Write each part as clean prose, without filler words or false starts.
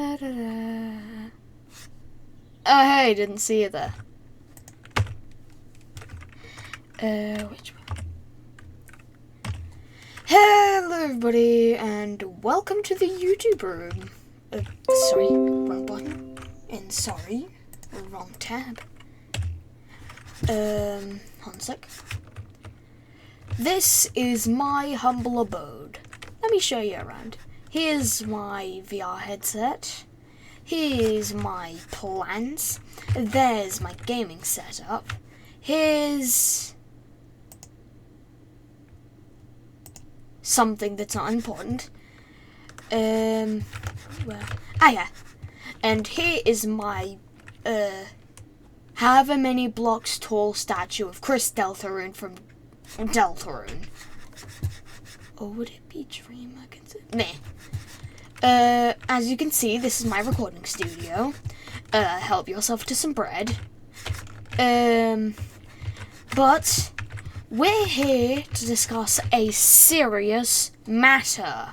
Oh, hey, didn't see you there. Which one? Hello, everybody, and welcome to the YouTube room. Sorry, wrong button. And sorry, wrong tab. Hold on a sec. This is my humble abode. Let me show you around. Here's my VR headset. Here's my plants. There's my gaming setup. Here's something that's not important. Yeah. And here is my however many blocks tall statue of Chris Deltarune from Deltarune. Or would it be Dream? I can say. Meh. As you can see, this is my recording studio. Help yourself to some bread. But we're here to discuss a serious matter.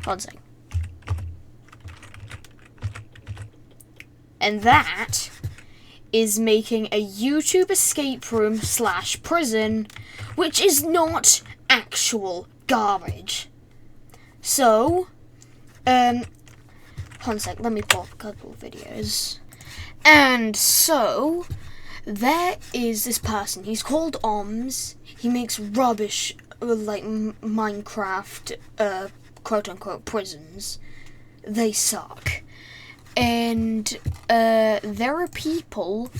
One second. And that is making a YouTube escape room / prison, which is not actual garbage. So, hold on a sec, let me pull up a couple of videos. And so, there is this person, he's called Oms. He makes rubbish, like Minecraft, quote-unquote prisons. They suck. And there are people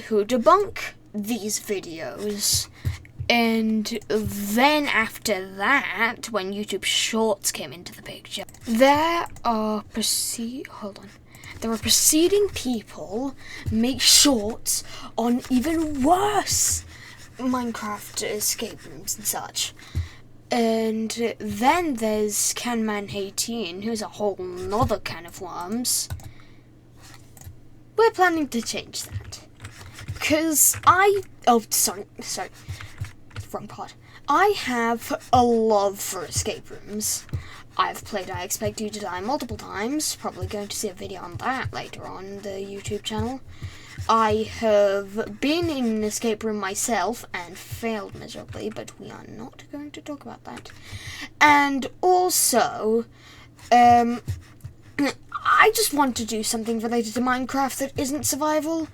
who debunk these videos. And then after that, when YouTube Shorts came into the picture, there are preceding people make shorts on even worse Minecraft escape rooms and such. And then there's Canman18, who's a whole nother can of worms. We're planning to change that. Wrong part. I have a love for escape rooms. I've played I Expect You to Die multiple times. Probably going to see a video on that later on the YouTube channel. I have been in an escape room myself and failed miserably, but we are not going to talk about that. And also, I just want to do something related to Minecraft that isn't survival,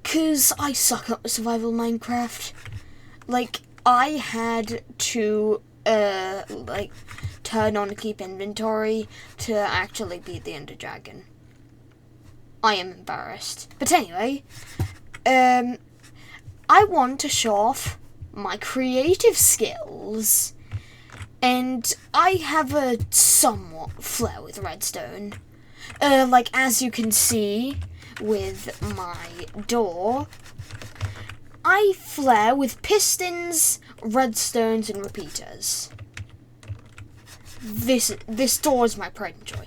because I suck at survival Minecraft. Like, I had to, turn on keep inventory to actually beat the Ender Dragon. I am embarrassed. But anyway, I want to show off my creative skills. And I have a somewhat flair with redstone. As you can see with my door, I flare with pistons, redstones, and repeaters. This door is my pride and joy.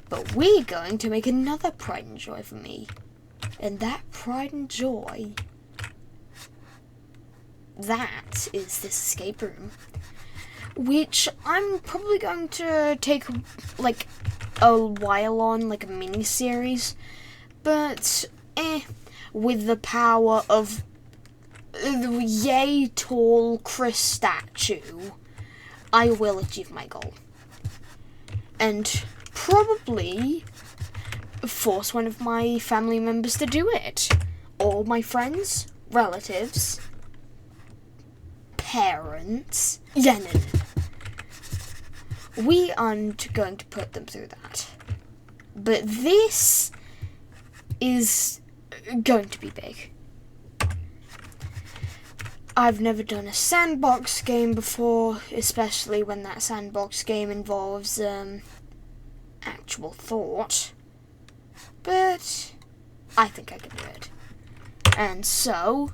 But we're going to make another pride and joy for me. And that pride and joy, that is this escape room. Which I'm probably going to take, a while on, a mini-series. But, with the power of the yay tall Chris statue, I will achieve my goal. And probably force one of my family members to do it. Or my friends, relatives, parents. No. We aren't going to put them through that. But this is going to be big. I've never done a sandbox game before, especially when that sandbox game involves, actual thought. But I think I can do it. And so,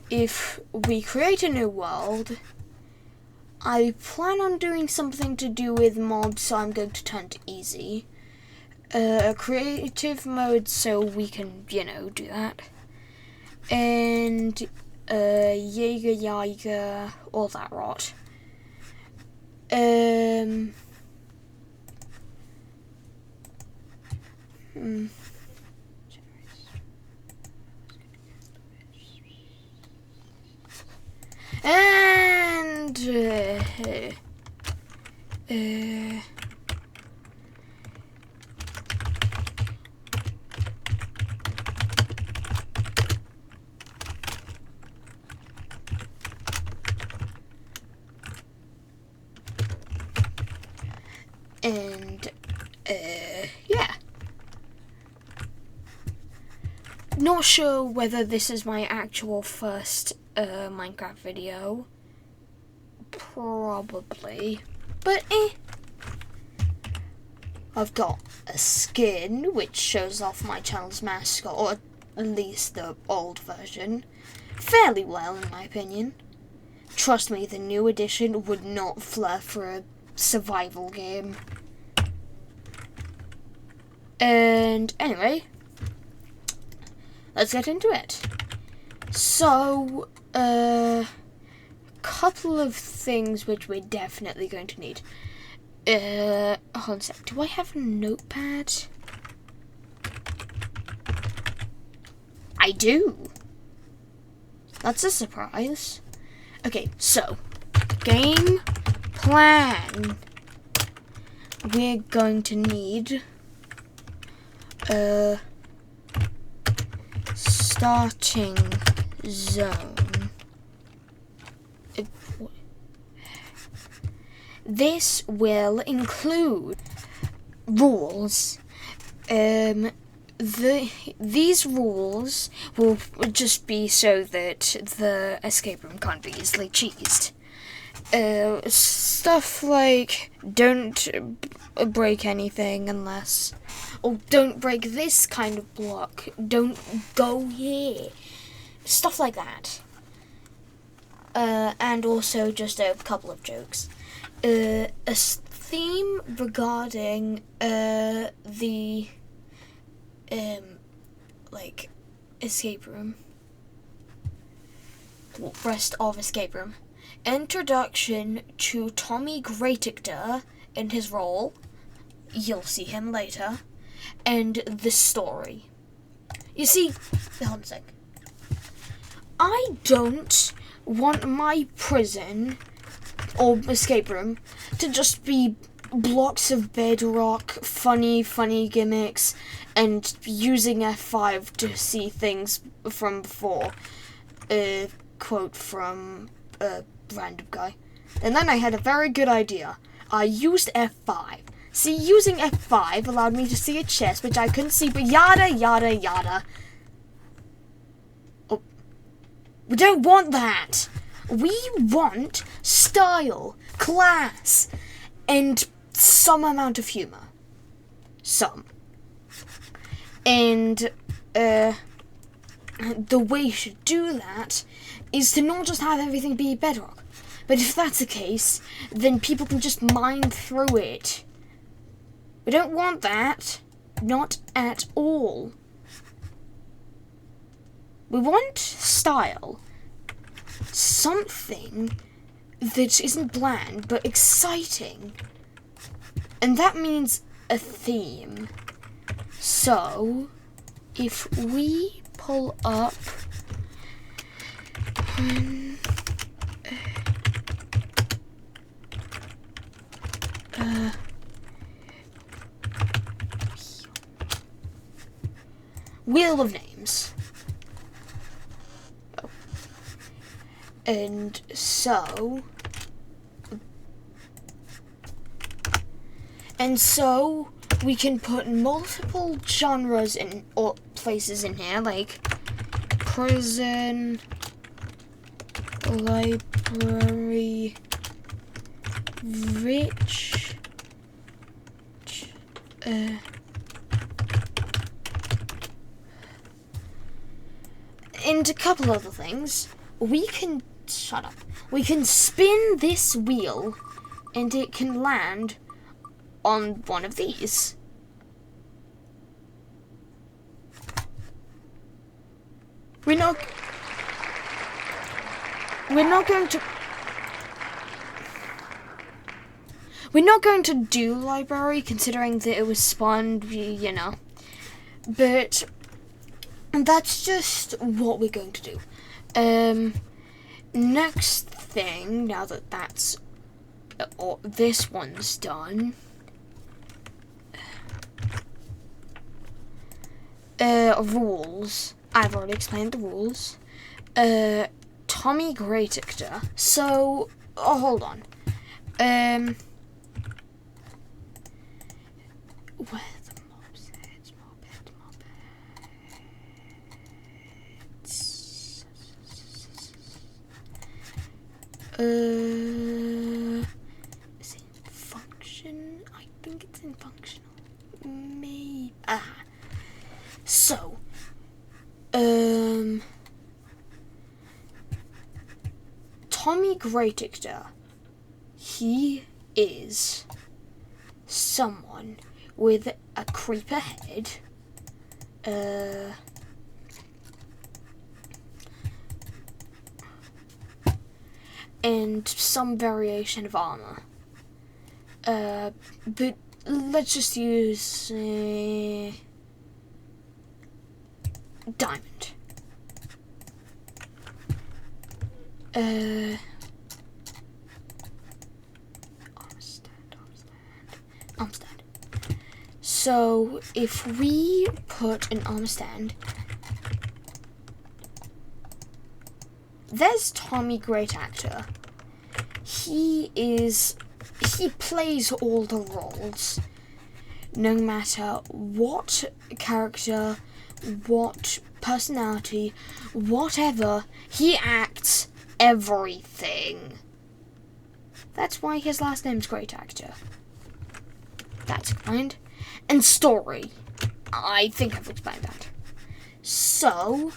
if we create a new world, I plan on doing something to do with mobs, so I'm going to turn to easy. Creative mode, so we can, do that. And Jaeger, all that rot. And yeah. Not sure whether this is my actual first Minecraft video. Probably. But I've got a skin which shows off my channel's mascot, or at least the old version, fairly well in my opinion. Trust me, the new edition would not fly for a survival game. And anyway, let's get into it. So, couple of things which we're definitely going to need. Hold on a sec. Do I have a notepad? I do. That's a surprise. Okay, so, game plan. We're going to need a starting zone. This will include rules. These rules will just be so that the escape room can't be easily cheesed. Stuff like don't break anything unless, or don't break this kind of block, don't go here, stuff like that. And also just a couple of jokes. A theme regarding the like escape room, rest of escape room. Introduction to Tommy Greatigter in his role, you'll see him later, and the story. You see, hold on a sec. I don't want my prison or escape room to just be blocks of bedrock, funny gimmicks, and using F5 to see things from before. Quote from a random guy. And then I had a very good idea. I used F5. See, using F5 allowed me to see a chest which I couldn't see, but yada yada yada. Oh, we don't want that. We want style, class, and some amount of humor. Some. And the way to do that is to not just have everything be bedrock. But if that's the case, then people can just mine through it. We don't want that. Not at all. We want style. Something that isn't bland, but exciting. And that means a theme. So, if we pull up Wheel of Names. Oh. And so we can put multiple genres in or places in here, like prison, library, rich, and a couple other things. We can spin this wheel and it can land on one of these. We're not going to We're not going to do library, considering that it was spawned, you know. But that's just what we're going to do. Next thing, now that that's this one's done. Rules. I've already explained the rules. Tommy Greatactor. So, hold on. Where the mobs heads, is it in function? I think it's in functional. Maybe. So, Tommy Greatactor. He is someone with a creeper head, and some variation of armor. But let's just use diamond. Armstand. So if we put an armstand, there's Tommy Greatactor. He plays all the roles. No matter what character, what personality, whatever, he acts everything. That's why his last name's Greatactor. That's explained. And story. I think I've explained that. So,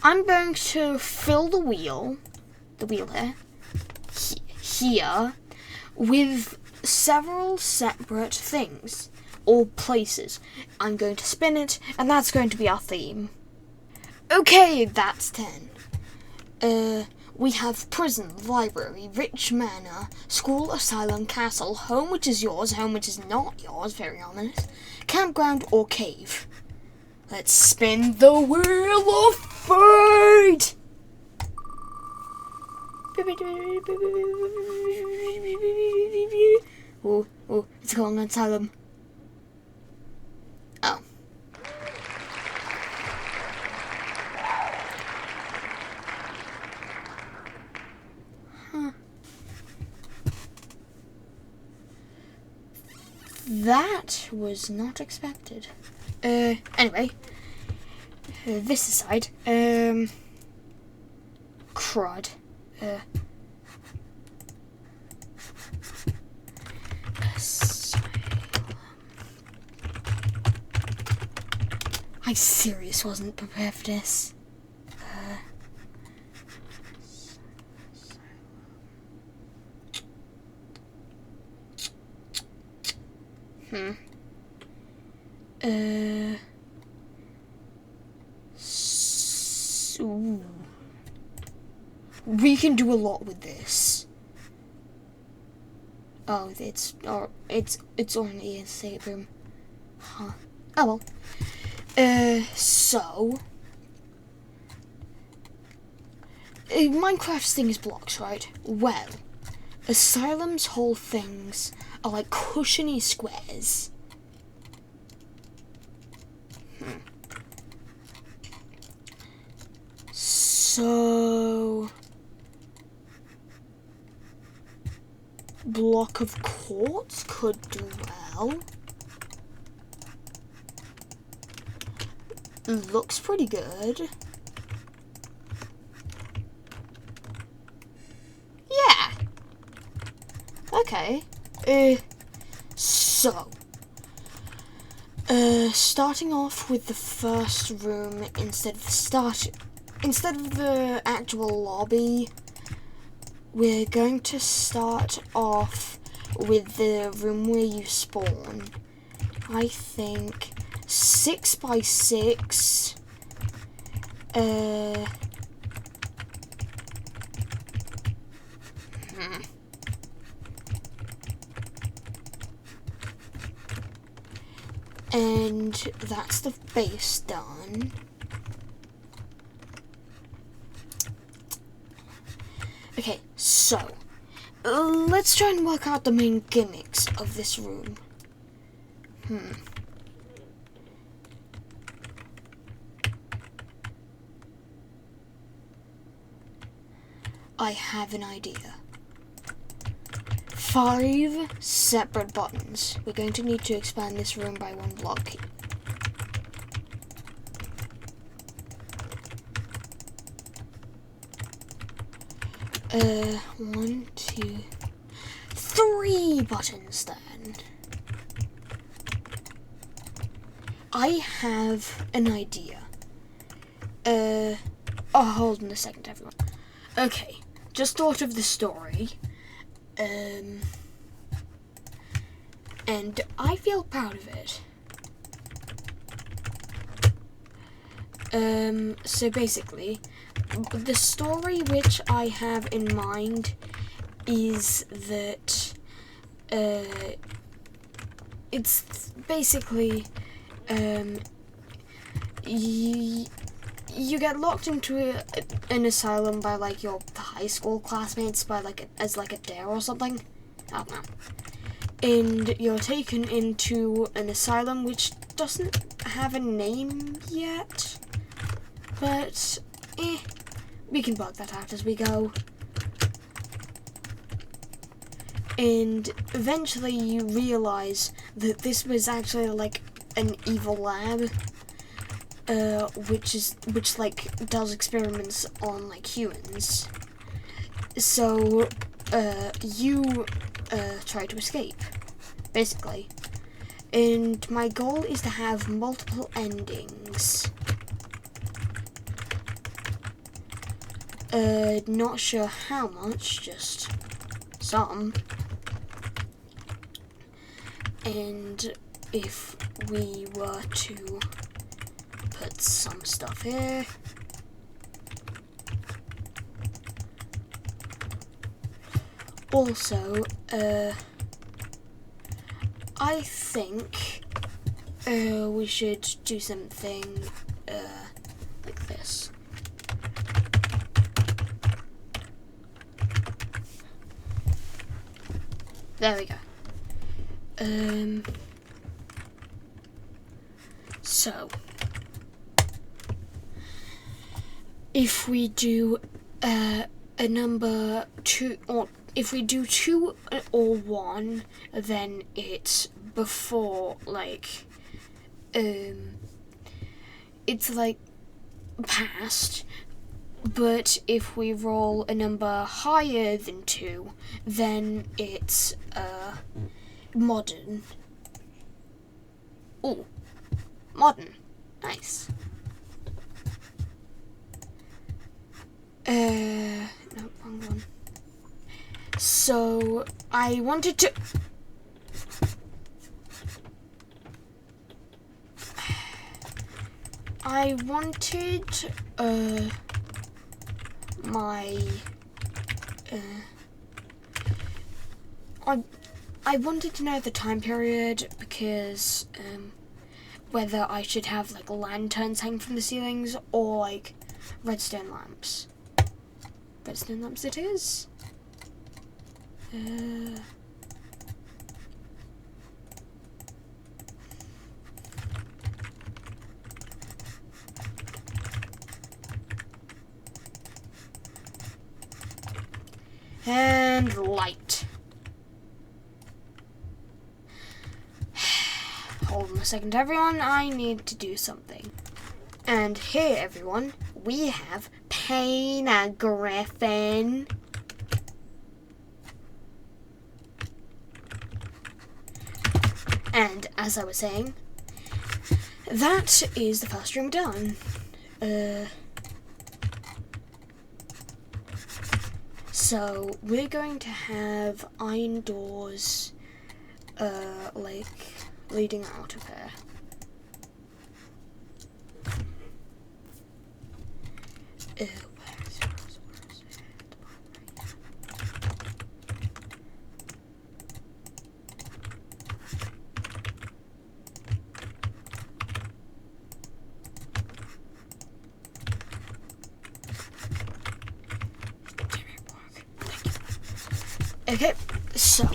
I'm going to fill the wheel here, with several separate things, or places. I'm going to spin it, and that's going to be our theme. Okay, that's 10. We have prison, library, rich manor, school, asylum, castle, home which is yours, home which is not yours, very ominous, campground, or cave. Let's spin the wheel of fate! Oh, it's calling an asylum. Oh. That was not expected. Anyway. This aside. Crud. Asylum. I seriously wasn't prepared for this. Ooh. We can do a lot with this. Oh, it's only a escape room. Huh. Oh well. So Minecraft's thing is blocks, right? Well, Asylum's whole things are like cushiony squares. So, block of quartz could do well. Looks pretty good. Yeah. Okay. So, starting off with the first room instead of the actual lobby, we're going to start off with the room where you spawn. I think 6 by 6. And that's the base done. Okay, so let's try and work out the main gimmicks of this room. I have an idea. 5 separate buttons. We're going to need to expand this room by 1 block. One, 2, 3 buttons then. I have an idea. Hold on a second, everyone. Okay, just thought of the story. And I feel proud of it. So basically, the story which I have in mind is that, it's basically, you get locked into an asylum by like your high school classmates by like as like a dare or something. I don't know. And you're taken into an asylum which doesn't have a name yet, but we can work that out as we go. And eventually you realize that this was actually like an evil lab, which like does experiments on like humans. So you try to escape, basically. And my goal is to have multiple endings. Not sure how much, just some. And if we were to put some stuff here. Also, I think we should do something like this. There we go. So if we do a number 2, or if we do 2 or 1, then it's before, like, it's like past. But if we roll a number higher than 2, then it's modern. Ooh, modern. Nice. No, wrong one. So I wanted to I wanted to know the time period, because whether I should have like lanterns hanging from the ceilings or like redstone lamps. Redstone lamps it is. And light. Hold on a second, everyone. I need to do something. And here, everyone, we have Paina Griffin. And as I was saying, that is the first room done. So we're going to have iron doors, like leading out of here. Where is it? Okay, so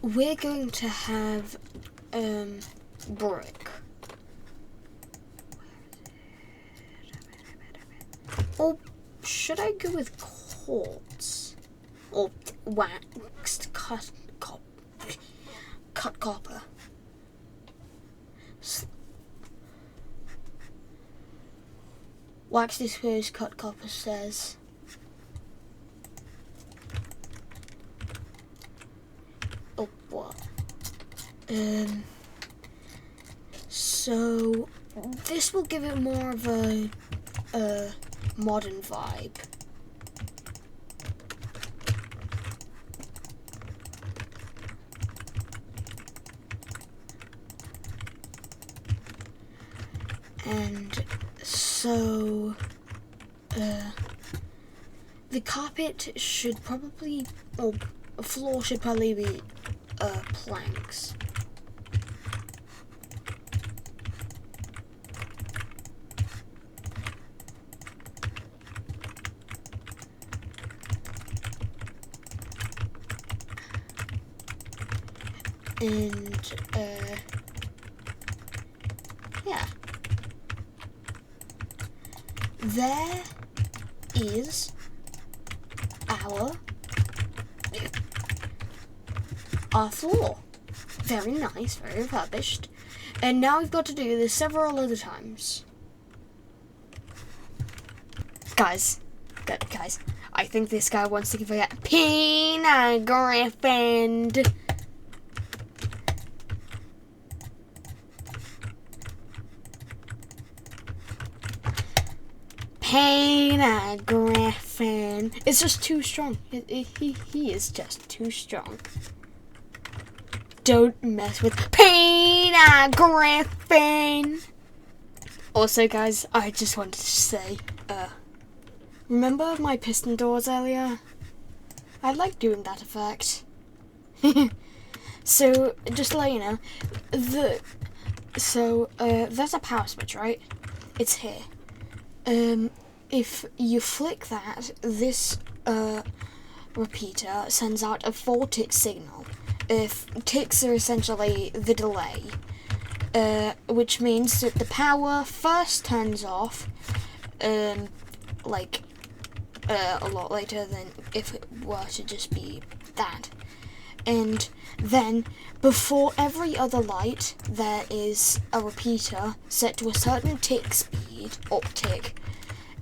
we're going to have brick. Or should I go with quartz? Or waxed cut copper? Wax disposed cut copper stairs. Oh, what? So this will give it more of a modern vibe. And so the carpet should probably, or floor should probably be planks. And yeah, there is our floor. Very nice, very refurbished. And now we've got to do this several other times. Guys, I think this guy wants to give a Peanut Griffin. Peanut Griffin. It's just too strong. He is just too strong. Don't mess with Peanut Griffin. Also, guys, I just wanted to say, remember my piston doors earlier? I like doing that effect. So, just to let you know, there's a power switch, right? It's here. If you flick that, this repeater sends out a 4-tick signal. If ticks are essentially the delay, which means that the power first turns off, a lot later than if it were to just be that. And then, before every other light, there is a repeater set to a certain tick speed, or tick,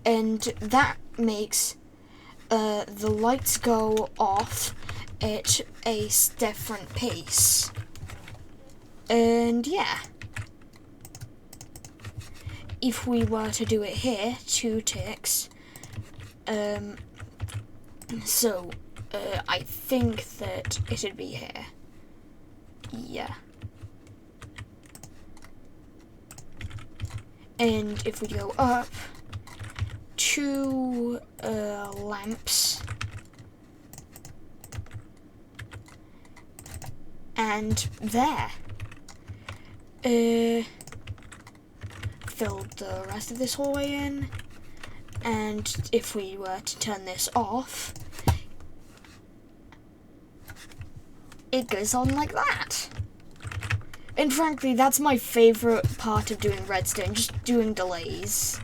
and that makes the lights go off at a different pace. And yeah, if we were to do it here, 2 ticks, I think that it'd be here. Yeah. And if we go up, 2 lamps, and there. Filled the rest of this hallway in, and if we were to turn this off, it goes on like that. And frankly, that's my favourite part of doing redstone, just doing delays.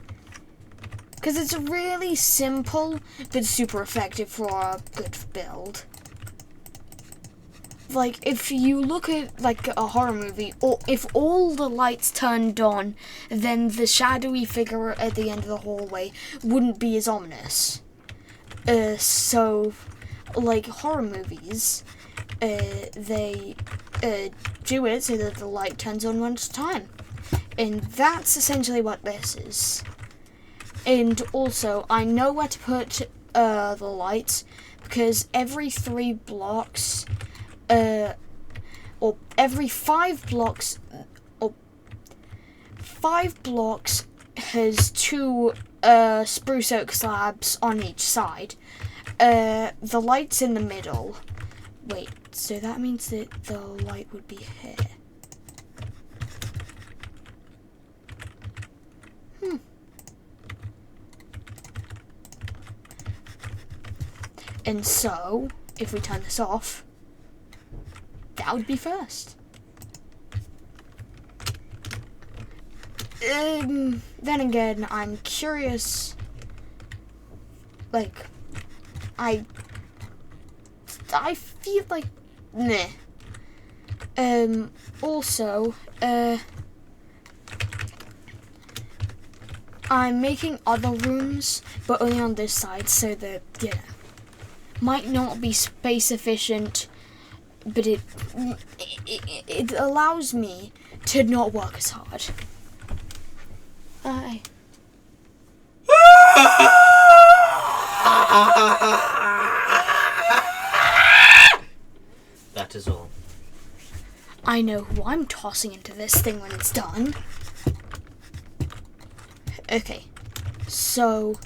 Because it's really simple, but super effective for a good build. Like, if you look at, like, a horror movie, or if all the lights turned on, then the shadowy figure at the end of the hallway wouldn't be as ominous. So, like, horror movies, they do it so that the light turns on one at a time. And that's essentially what this is. And also, I know where to put the lights, because every 3 blocks, or every 5 blocks, or 5 blocks has 2 spruce oak slabs on each side. The light's in the middle. Wait, so that means that the light would be here. And so, if we turn this off, that would be first. Then again, I'm curious, like, I feel like, meh. Also, I'm making other rooms, but only on this side, so that, you know, might not be space efficient, but it allows me to not work as hard. That is all. I know who I'm tossing into this thing when it's done. Okay, so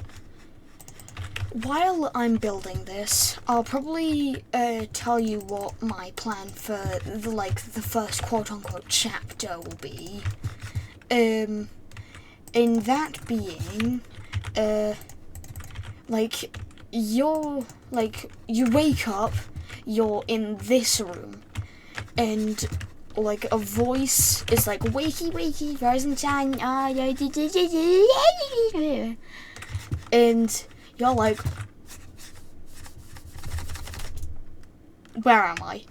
while I'm building this, I'll probably tell you what my plan for the first quote-unquote chapter will be. In that being, you wake up, you're in this room, and like a voice is like, wakey wakey, rise and shine, and you're like, where am I?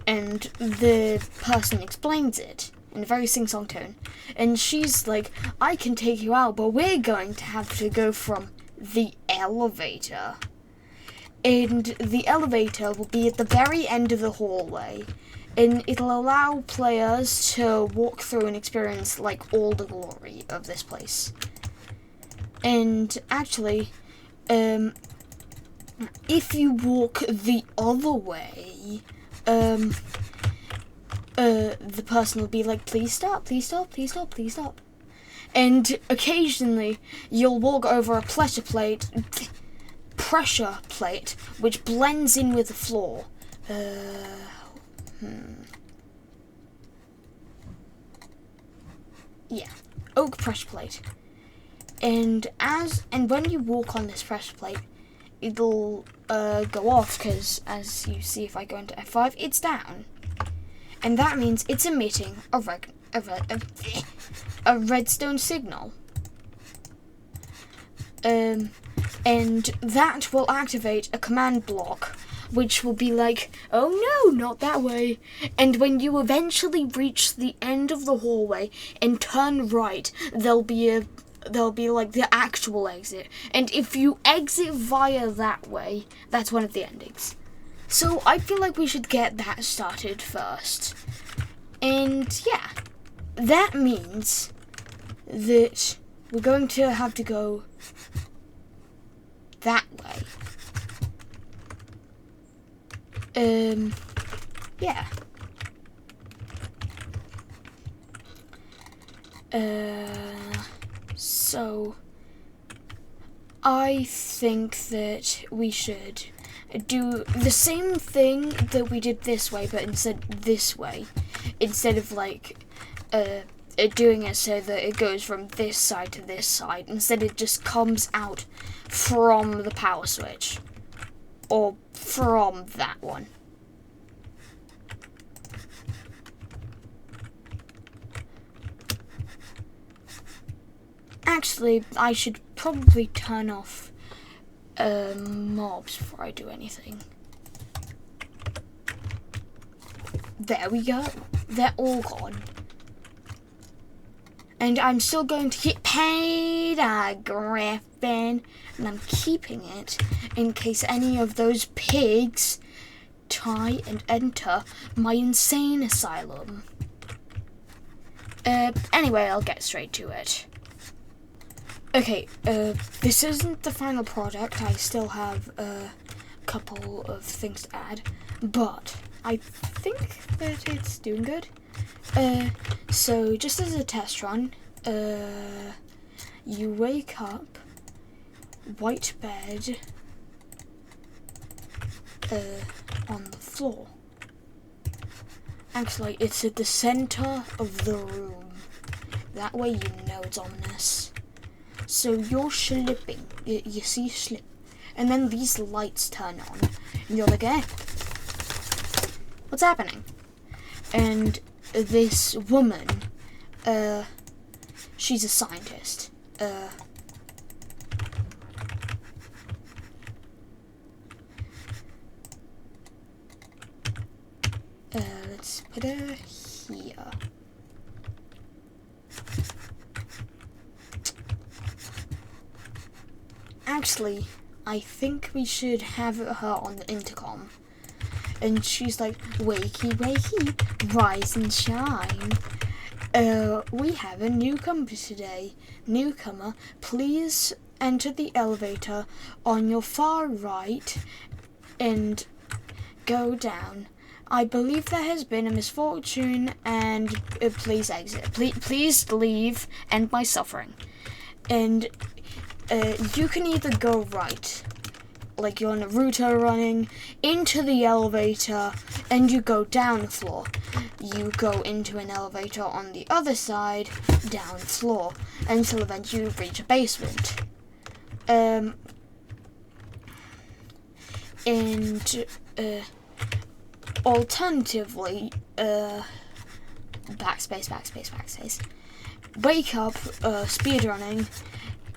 And the person explains it in a very sing-song tone, and she's like, I can take you out, but we're going to have to go from the elevator. And the elevator will be at the very end of the hallway, and it'll allow players to walk through and experience like all the glory of this place. And actually, if you walk the other way, the person will be like, please stop, please stop, please stop, please stop. And occasionally, you'll walk over a pressure plate, which blends in with the floor. Yeah, oak pressure plate. And when you walk on this pressure plate, it'll go off, because as you see, if I go into F5, it's down. And that means it's emitting a redstone signal. And that will activate a command block, which will be like, oh no, not that way. And when you eventually reach the end of the hallway and turn right, there'll be like the actual exit. And if you exit via that way, that's one of the endings. So I feel like we should get that started first. And yeah, that means that we're going to have to go that way. Yeah. So I think that we should do the same thing that we did this way, but instead this way. Instead of like doing it so that it goes from this side to this side. Instead it just comes out from the power switch. Or from that one. Actually, I should probably turn off mobs before I do anything. There we go. They're all gone. And I'm still going to get paid a griffin. And I'm keeping it in case any of those pigs try and enter my insane asylum. Anyway, I'll get straight to it. Okay, this isn't the final product. I still have a couple of things to add, but I think that it's doing good. So just as a test run, you wake up, white bed, on the floor. Actually, it's at the center of the room. That way you know it's ominous. So you're slipping. You see slip. and then these lights turn on, and you're like, eh, what's happening? And this woman, she's a scientist. Let's put her here. Actually, I think we should have her on the intercom. And she's like, wakey, wakey, rise and shine. We have a newcomer today. Newcomer, please enter the elevator on your far right and go down. I believe there has been a misfortune, and please exit. Please leave, end my suffering. And you can either go right, like you're on Naruto running, into the elevator, and you go down the floor. You go into an elevator on the other side, down the floor, until eventually you reach a basement. Alternatively, backspace. Wake up, speedrunning.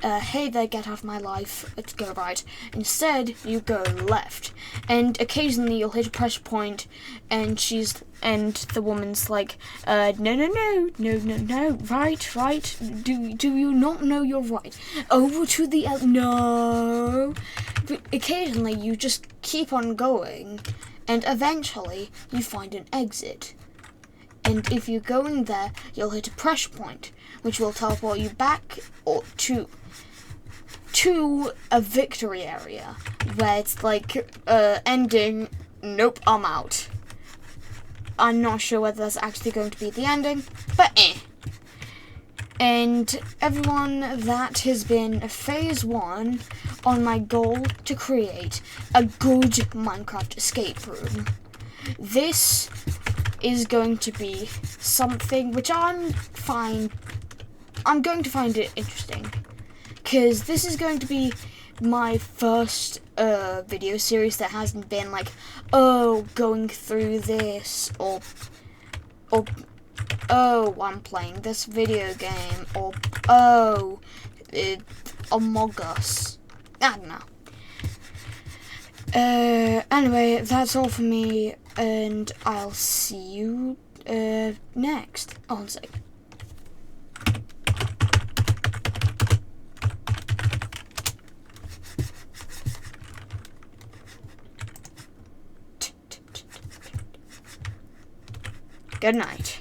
Hey there, get out of my life. Let's go right. Instead, you go left, and occasionally you'll hit a pressure point, and the woman's like, no, right. Do you not know you're right? Over to the no. But occasionally you just keep on going, and eventually you find an exit. And if you go in there, you'll hit a pressure point, which will teleport you back or to a victory area, where it's like, ending, nope, I'm out. I'm not sure whether that's actually going to be the ending, but eh. And everyone, that has been phase 1 on my goal to create a good Minecraft escape room. This is going to be something which I'm going to find it interesting, because this is going to be my first video series that hasn't been like, oh, going through this, or oh, I'm playing this video game, or oh, Among Us. I don't know. Anyway, that's all for me, and I'll see you next. Oh, one sec. Good night.